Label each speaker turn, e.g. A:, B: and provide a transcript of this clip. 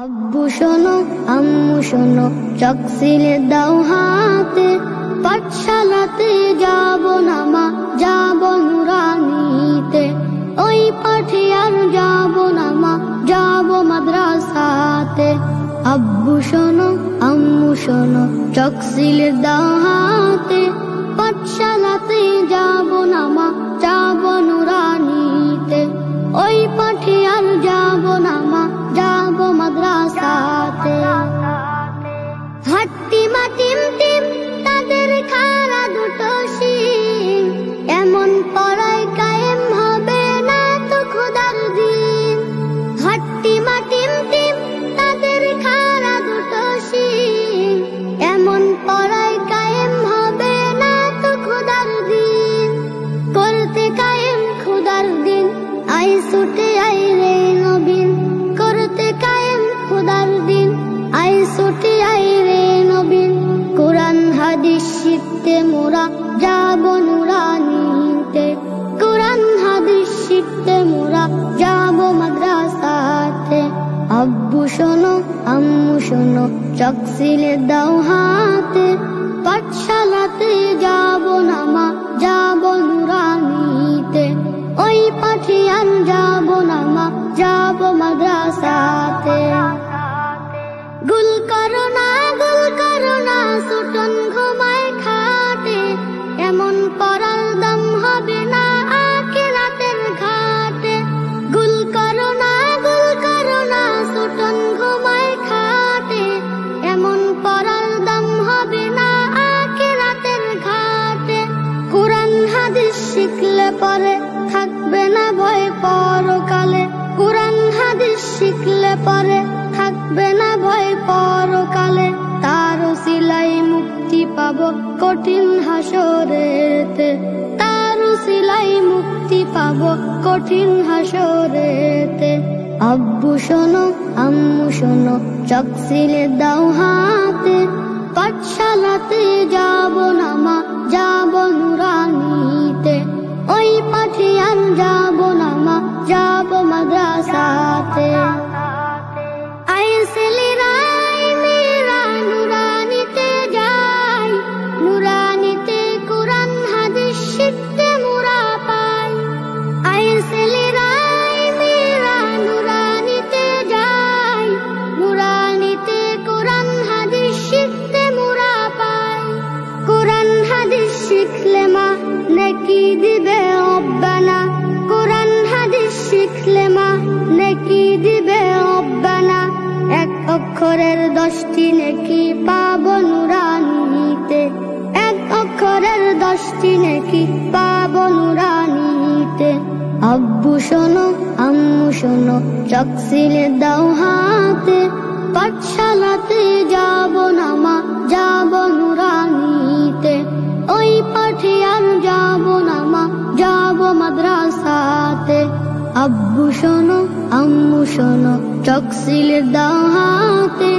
A: আব্বু শোনো আম্মু শোনো চকসিলে দাও হাতে, পাঠশালাতে যাব না মা, যাব নুরানিতে। ওই পাঠে আর যাব না মা, যাব মাদ্রাসাতে। আব্বু শোনো আম্মু শোনো চকসিলে দাও হাতে, পাঠশালাতে যাব না মা, যাব নুরানিতে। ওই পাঠে আর যাব না মা, যাব মাদ্রাসাতে। হাট্টিমা টিম টিম তাদের খাড়া দুটো শিং, এমন পড়ায় কায়েম হবে না তো খোদার দিন। হাট্টিমা টিম টিম তাদের খাড়া দুটো শিং, এমন পড়ায় কায়েম হবে না তো খোদার দিন। করতে কায়েম খোদার দিন, আই ছুটে আই রে নবীন। করতে কায়েম খোদার দিন, আই ছুটে আই রে নবীন। কোরআন হাদিস শিখতে মোরা যাব নুরানিতে। কোরআন হাদিস শিখতে মোরা যাব মাদ্রাসাতে। আব্বু শোনো আম্মু শোনো চকসিলে দাও হাতে, পাঠশালাতে যাব না মা, যাব নুরানিতে। ওই পাঠে আর যাব না মা, যাব মাদ্রাসাতে। গুল করো না ছুটন ঘুমায় খাটে, এমন পড়ার দাম হবে না আখিরাতের ঘাটে। গুল করো না ছুটন ঘুমায় খাটে, এমন পড়ার দাম হবে না আখিরাতের ঘাটে। কোরআন হাদিস শিখলে পরে থাকবে না ভয় পরকালে। কোরআন হাদিস শিখলে পরে থাকবে না ভয় পরকালে। তার উসিলাই মুক্তি পাবো কঠিন হাসরেতে। তার উসিলাই মুক্তি পাবো কঠিন হাসরেতে। আব্বু শোনো আম্মু শোনো চকসিলে দাও হাতে, পাঠশালাতে যাব না মা, যাব নুরানিতে। ওই পাঠে আর যাব না মা, যাব মাদ্রাসাতে। আই ছেলেরা মেয়েরা নুরানিতে যাই, নুরানিতে কোরআন হাদিস শিখতে মোরা পাই। আই ছেলেরা মেয়েরা নুরানিতে যাই, নুরানিতে কোরআন হাদিস শিখতে মোরা পাই। কোরআন হাদিস শিখলে মা নেকি দিবে রব্বানা। কোরআন হাদিস শিখলে মা নেকি দিবে রব্বানা। এক অক্ষরের 10টি নেকি পাবো নুরানিতে। এক অক্ষরের 10টি নেকি পাবো নুরানিতে। আব্বু শোনো আম্মু শোনো চকসিলে দাও হাতে, পাঠশালাতে যাব না মা, যাব নুরানিতে। ওই পাঠে আর যাব না মা, যাব মাদ্রাসাতে। আব্বু শোনো আম্মু শোনো চকসিলে দাও হাতে,